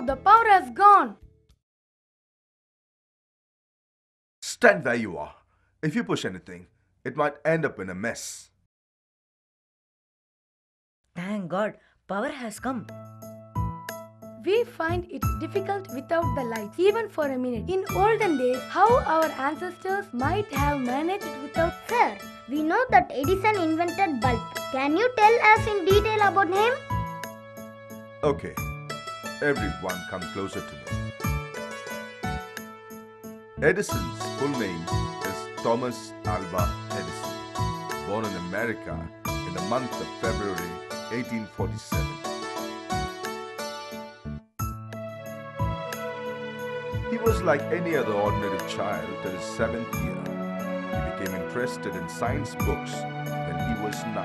no, the power has gone. Stand where you are. If you push anything, it might end up in a mess. Thank God, power has come. We find it difficult without the lights, even for a minute. In olden days, how our ancestors might have managed without. Sir, we know that Edison invented bulb. Can you tell us in detail about him? Okay, everyone come closer to me. Edison's full name is Thomas Alva Edison, born in America in the month of February 1847. He was like any other ordinary child till his 7th year. He became interested in science books when he was 9.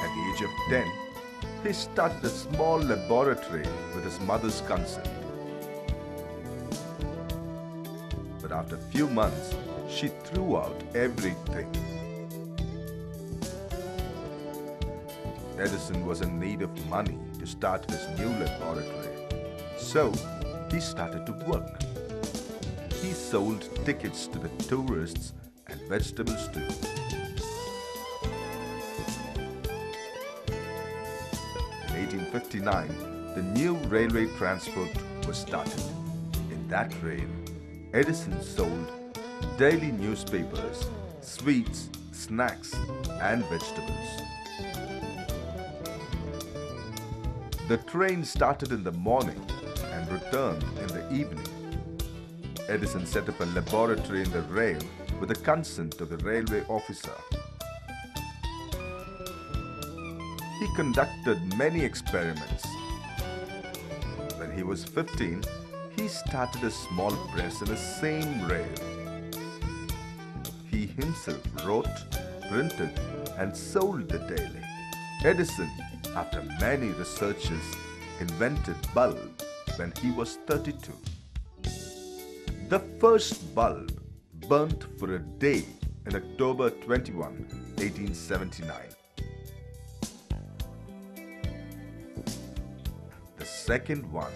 At the age of 10, he started a small laboratory with his mother's consent. But after a few months, she threw out everything. Edison was in need of money to start his new laboratory, so he started to work. He sold tickets to the tourists and vegetables too. In 1859, the new railway transport was started. In that train, Edison sold daily newspapers, sweets, snacks, and vegetables. The train started in the morning and returned in the evening. Edison set up a laboratory in the rail with the consent of the railway officer. He conducted many experiments. When he was 15, he started a small press in the same rail. He himself wrote, printed, and sold the daily. Edison, after many researches, invented bulb when he was 32. The first bulb burnt for a day in October 21, 1879. The second one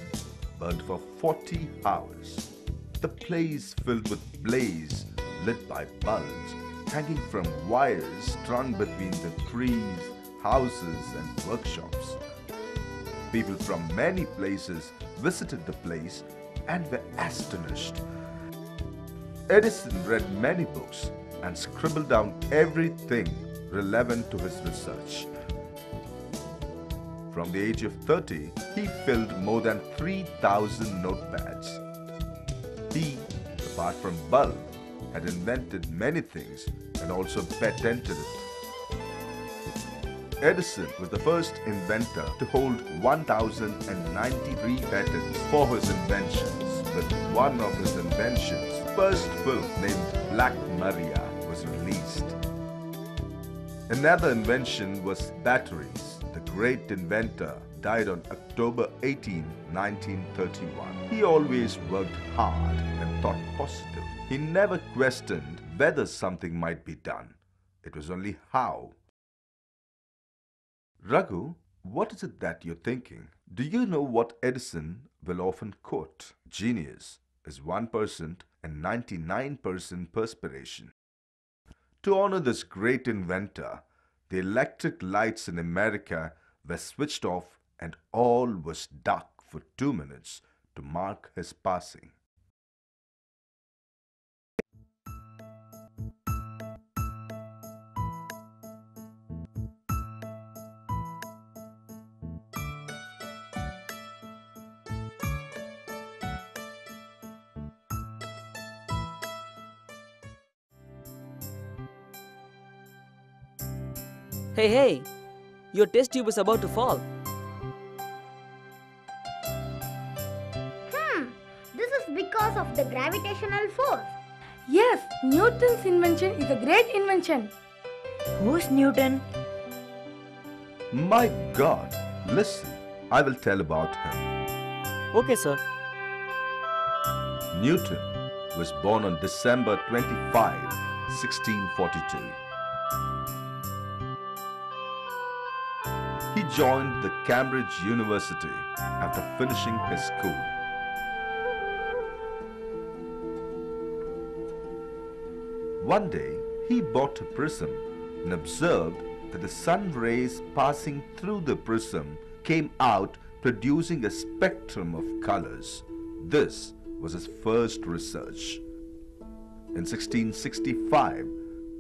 burnt for 40 hours. The place filled with blaze lit by bulbs hanging from wires strung between the trees, houses and workshops. People from many places visited the place and were astonished. Edison read many books and scribbled down everything relevant to his research. From the age of 30, he filled more than 3,000 notepads. He, apart from bulb, had invented many things and also patented it. Edison was the first inventor to hold 1,093 patents for his inventions. With one of his inventions, first film named Black Maria was released. Another invention was batteries. The great inventor died on October 18, 1931. He always worked hard and thought positive. He never questioned whether something might be done. It was only how. Raghu, what is it that you're thinking? Do you know what Edison will often quote? Genius is 1% and 99% perspiration. To honor this great inventor, the electric lights in America were switched off and all was dark for 2 minutes to mark his passing. Hey, hey! Your test tube is about to fall. This is because of the gravitational force. Yes, Newton's invention is a great invention. Who's Newton? My God, listen, I will tell about him. Okay, sir. Newton was born on December 25, 1642. he joined the Cambridge University after finishing his school. One day, he bought a prism and observed that the sun rays passing through the prism came out producing a spectrum of colors. This was his first research. In 1665,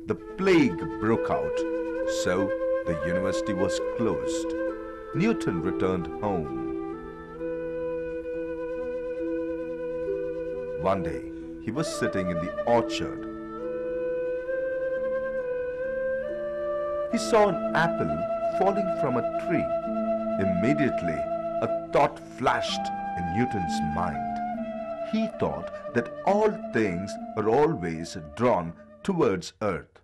the plague broke out, so the university was closed. Newton returned home. One day, he was sitting in the orchard. He saw an apple falling from a tree. Immediately, a thought flashed in Newton's mind. He thought that all things are always drawn towards earth.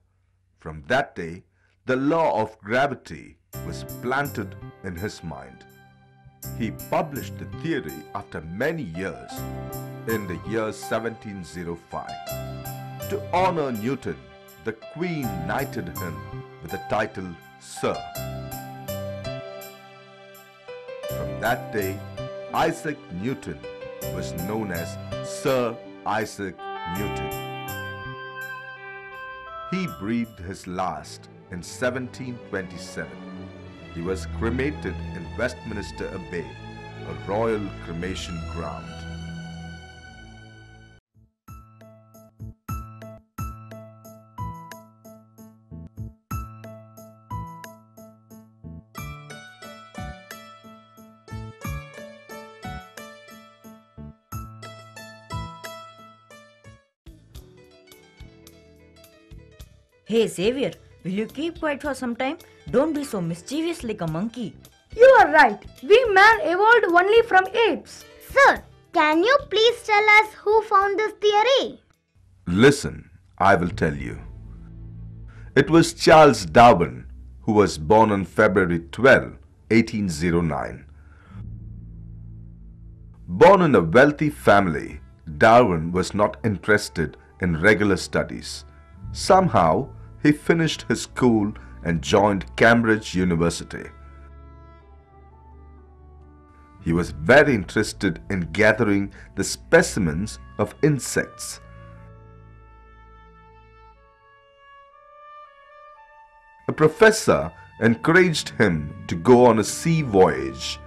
From that day, the law of gravity was planted in his mind. He published the theory after many years in the year 1705. To honor Newton, the Queen knighted him with the title Sir. From that day, Isaac Newton was known as Sir Isaac Newton. He breathed his last in 1727. He was cremated in Westminster Abbey, a royal cremation ground. Hey Xavier, will you keep quiet for some time? Don't be so mischievous like a monkey. You are right. We man evolved only from apes. Sir, can you please tell us who found this theory? Listen, I will tell you. It was Charles Darwin, who was born on February 12, 1809. Born in a wealthy family, Darwin was not interested in regular studies. Somehow, he finished his school and joined Cambridge University. He was very interested in gathering the specimens of insects. A professor encouraged him to go on a sea voyage.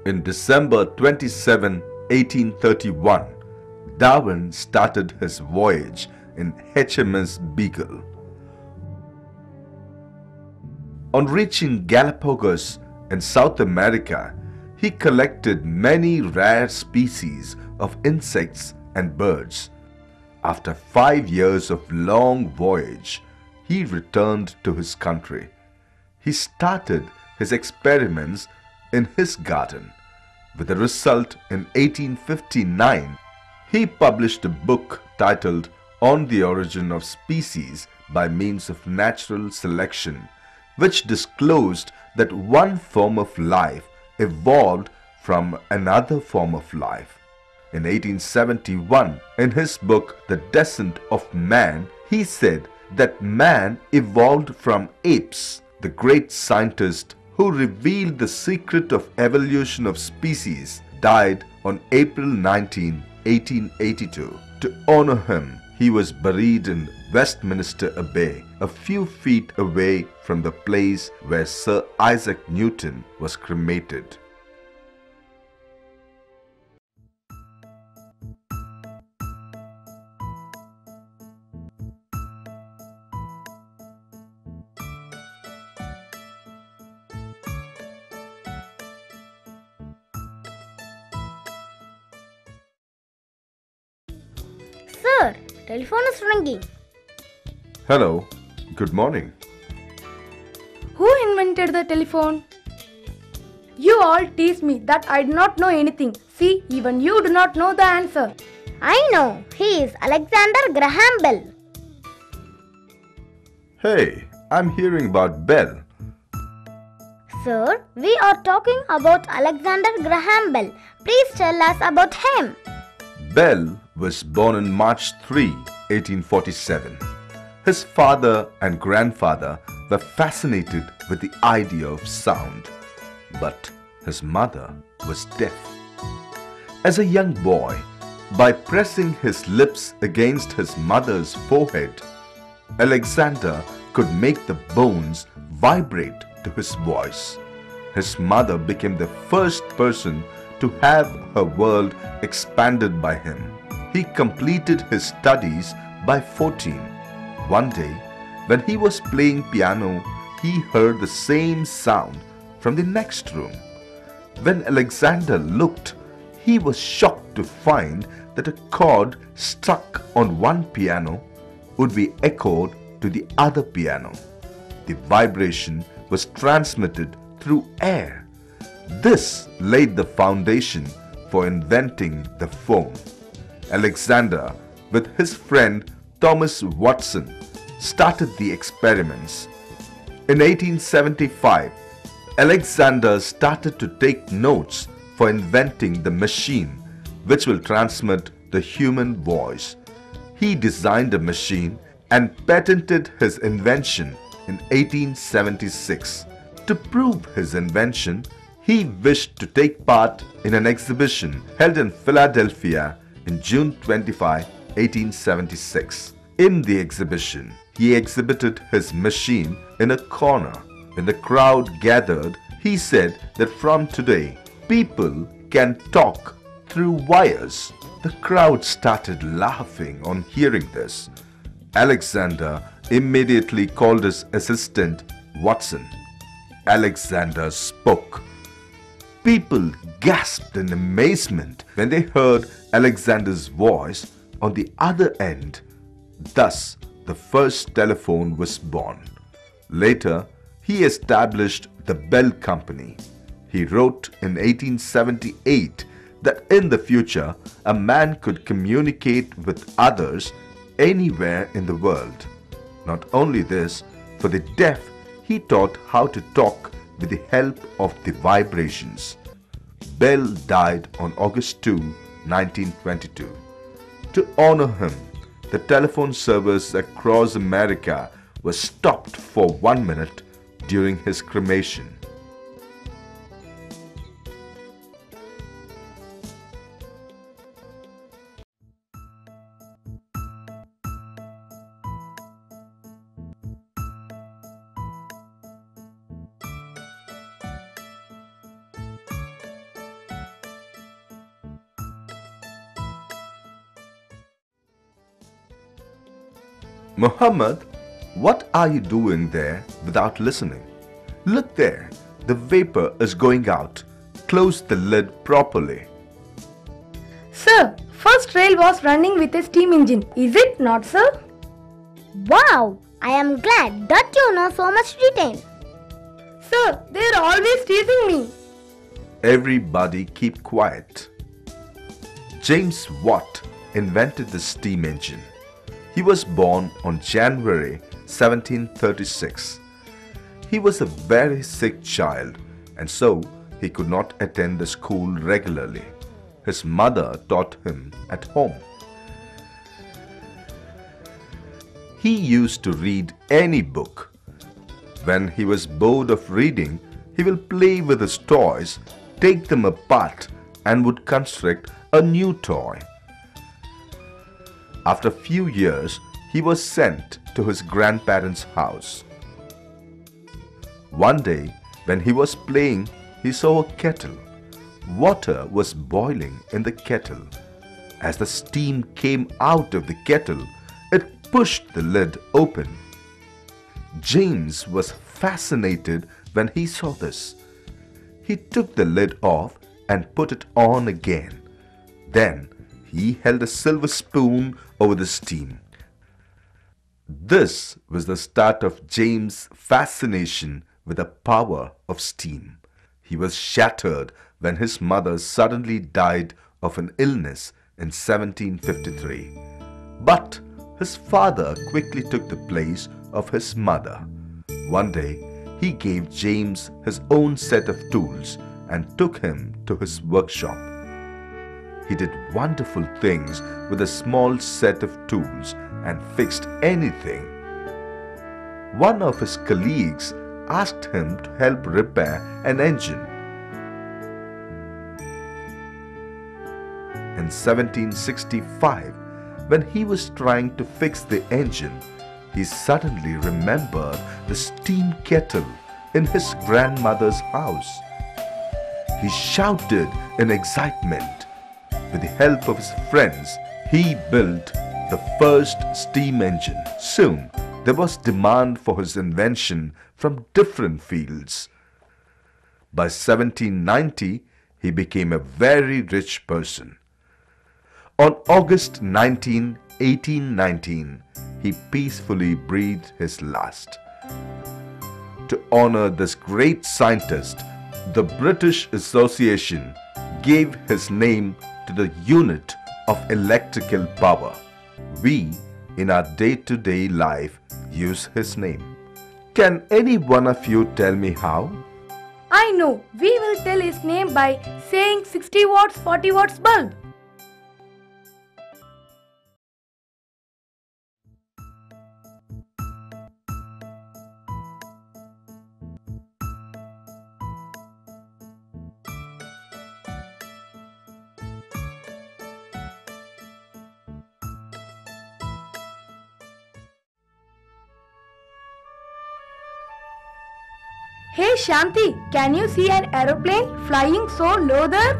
In December 27, 1831, Darwin started his voyage in HMS Beagle. On reaching Galapagos in South America, he collected many rare species of insects and birds. After 5 years of long voyage, he returned to his country. He started his experiments in his garden. With a result in 1859, he published a book titled On the Origin of Species by Means of Natural Selection, which disclosed that one form of life evolved from another form of life. In 1871, in his book The Descent of Man, he said that man evolved from apes. The great scientist who revealed the secret of evolution of species died on April 19, 1882. To honor him, he was buried in Westminster Abbey, a few feet away from the place where Sir Isaac Newton was cremated. Sir, telephone is ringing. Hello, good morning. Who invented the telephone? You all tease me that I do not know anything. See, even you do not know the answer. I know, he is Alexander Graham Bell. Hey, I'm hearing about Bell. Sir, we are talking about Alexander Graham Bell. Please tell us about him. Bell was born on March 3, 1847. His father and grandfather were fascinated with the idea of sound, but his mother was deaf. As a young boy, by pressing his lips against his mother's forehead, Alexander could make the bones vibrate to his voice. His mother became the first person to have her world expanded by him. He completed his studies by 14. One day, when he was playing piano, he heard the same sound from the next room. When Alexander looked, he was shocked to find that a chord struck on one piano would be echoed to the other piano. The vibration was transmitted through air. This laid the foundation for inventing the phone. Alexander, with his friend Thomas Watson, started the experiments. In 1875, Alexander started to take notes for inventing the machine which will transmit the human voice. He designed a machine and patented his invention in 1876. To prove his invention, he wished to take part in an exhibition held in Philadelphia in June 25, 1876. In the exhibition, he exhibited his machine in a corner. When the crowd gathered, he said that from today, people can talk through wires. The crowd started laughing on hearing this. Alexander immediately called his assistant Watson. Alexander spoke. People gasped in amazement when they heard Alexander's voice on the other end. Thus, the first telephone was born. Later, he established the Bell Company. He wrote in 1878 that in the future, a man could communicate with others anywhere in the world. Not only this, for the deaf, he taught how to talk with the help of the vibrations. Bell died on August 2, 1922. To honor him, the telephone service across America was stopped for 1 minute during his cremation. Muhammad, what are you doing there without listening? Look there, the vapor is going out. Close the lid properly. Sir, first rail was running with a steam engine, is it not, sir? Wow, I am glad that you know so much detail. Sir, they are always teasing me. Everybody keep quiet. James Watt invented the steam engine. He was born on January 1736. He was a very sick child and so he could not attend the school regularly. His mother taught him at home. He used to read any book. When he was bored of reading, he will play with his toys, take them apart and would construct a new toy. After a few years, he was sent to his grandparents' house. One day, when he was playing, he saw a kettle. Water was boiling in the kettle. As the steam came out of the kettle, it pushed the lid open. James was fascinated when he saw this. He took the lid off and put it on again. Then he held a silver spoon over the steam. This was the start of James' fascination with the power of steam. He was shattered when his mother suddenly died of an illness in 1753. But his father quickly took the place of his mother. One day, he gave James his own set of tools and took him to his workshop. he did wonderful things with a small set of tools and fixed anything. One of his colleagues asked him to help repair an engine. In 1765, when he was trying to fix the engine, he suddenly remembered the steam kettle in his grandmother's house. He shouted in excitement. With the help of his friends, he built the first steam engine. Soon, there was demand for his invention from different fields. By 1790, he became a very rich person. On August 19, 1819, he peacefully breathed his last. To honor this great scientist, the British Association gave his name to the unit of electrical power. We, in our day-to-day life, use his name. Can any one of you tell me how? I know. We will tell his name by saying 60 watts, 40 watts bulb. Hey Shanti, can you see an aeroplane flying so low there?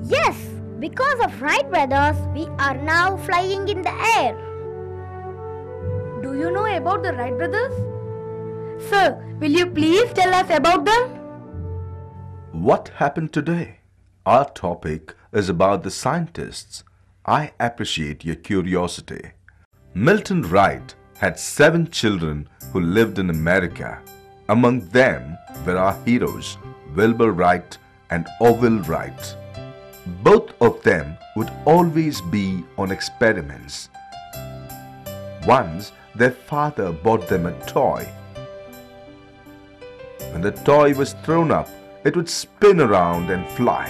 Yes, because of Wright brothers, we are now flying in the air. Do you know about the Wright brothers? Sir, will you please tell us about them? What happened today? Our topic is about the scientists. I appreciate your curiosity. Milton Wright had 7 children who lived in America. Among them were our heroes, Wilbur Wright and Orville Wright. Both of them would always be on experiments. Once, their father bought them a toy. When the toy was thrown up, it would spin around and fly.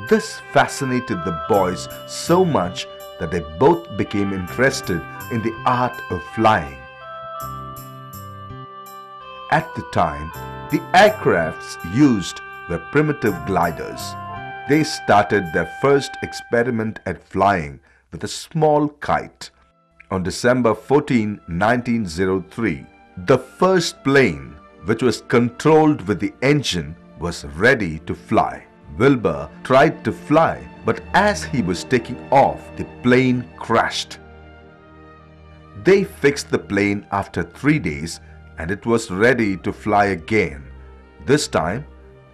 This fascinated the boys so much that they both became interested in the art of flying. At the time, the aircrafts used were primitive gliders. They started their first experiment at flying with a small kite. On December 14, 1903, the first plane, which was controlled with the engine, was ready to fly. Wilbur tried to fly, but as he was taking off, the plane crashed. They fixed the plane after 3 days and it was ready to fly again. This time,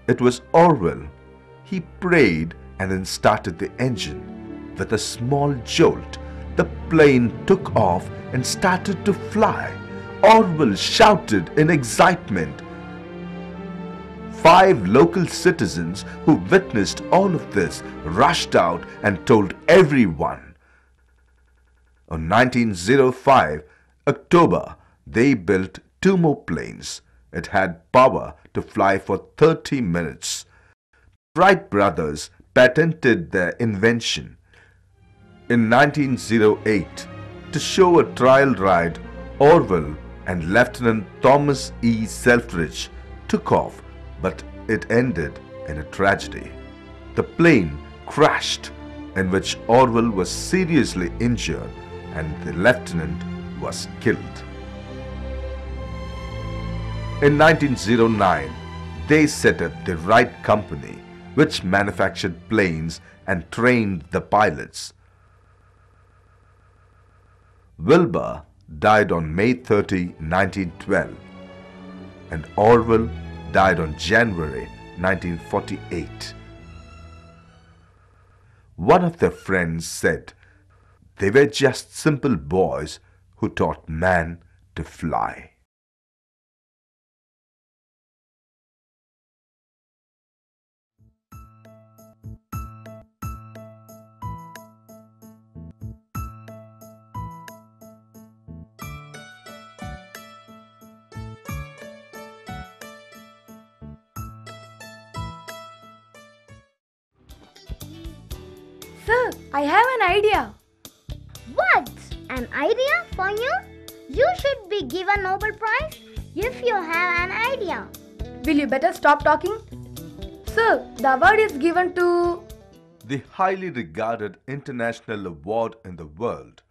it was Orville. He prayed and then started the engine. With a small jolt, the plane took off and started to fly. Orville shouted in excitement. 5 local citizens who witnessed all of this rushed out and told everyone. On 1905 October, they built 2 more planes. It had power to fly for 30 minutes. Wright brothers patented their invention. In 1908, to show a trial ride, Orville and Lieutenant Thomas E. Selfridge took off, but it ended in a tragedy. The plane crashed, in which Orville was seriously injured and the lieutenant was killed. In 1909, they set up the Wright Company, which manufactured planes and trained the pilots. Wilbur died on May 30, 1912, and Orville died on January 1948. One of their friends said they were just simple boys who taught man to fly. Sir, I have an idea. What? An idea for you? You should be given Nobel Prize if you have an idea. Will you better stop talking? Sir, the award is given to... The highly regarded international award in the world,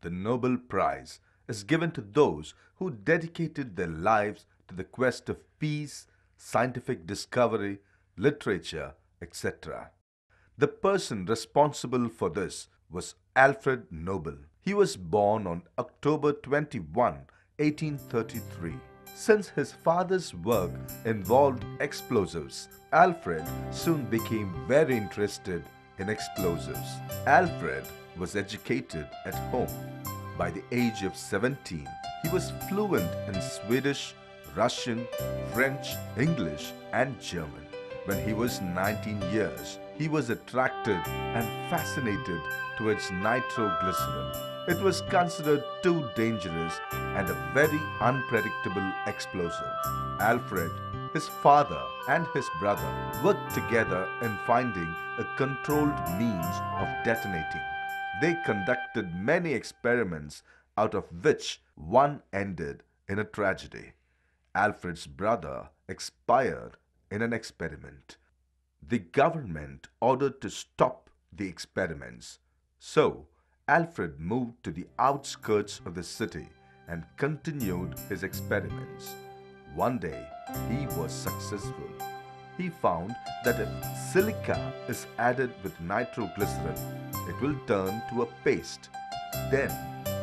the Nobel Prize, is given to those who dedicated their lives to the quest of peace, scientific discovery, literature, etc. The person responsible for this was Alfred Nobel. He was born on October 21, 1833. Since his father's work involved explosives, Alfred soon became very interested in explosives. Alfred was educated at home. By the age of 17, he was fluent in Swedish, Russian, French, English, and German. When he was 19 years, he was attracted and fascinated towards nitroglycerin. It was considered too dangerous and a very unpredictable explosive. Alfred, his father, and his brother worked together in finding a controlled means of detonating. They conducted many experiments, out of which one ended in a tragedy. Alfred's brother expired in an experiment. The government ordered to stop the experiments. So, Alfred moved to the outskirts of the city and continued his experiments. One day, he was successful. He found that if silica is added with nitroglycerin, it will turn to a paste. Then,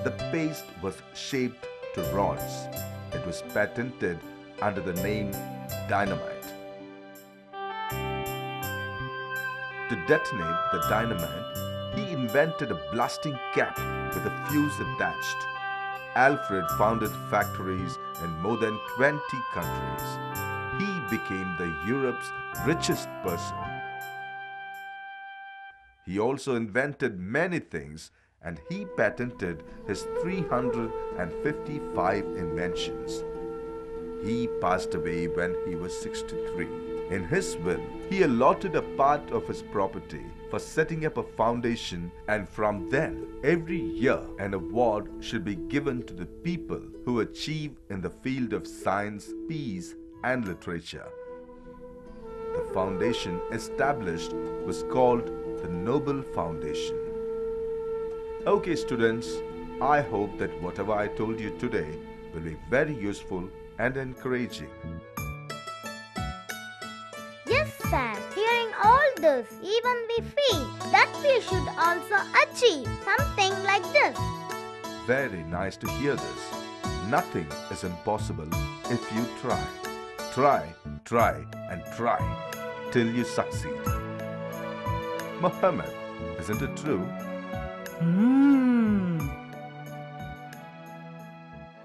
the paste was shaped to rods. It was patented under the name dynamite. To detonate the dynamite, he invented a blasting cap with a fuse attached. Alfred founded factories in more than 20 countries. He became Europe's richest person. He also invented many things, and he patented his 355 inventions. He passed away when he was 63. In his will, he allotted a part of his property for setting up a foundation, and from then, every year an award should be given to the people who achieve in the field of science, peace, and literature. The foundation established was called the Nobel Foundation. Okay, students, I hope that whatever I told you today will be very useful and encouraging. Yes, sir. Hearing all this, even we feel that we should also achieve something like this. Very nice to hear this. Nothing is impossible if you try. Try, try, and try till you succeed. Mohammed, isn't it true? Hmm.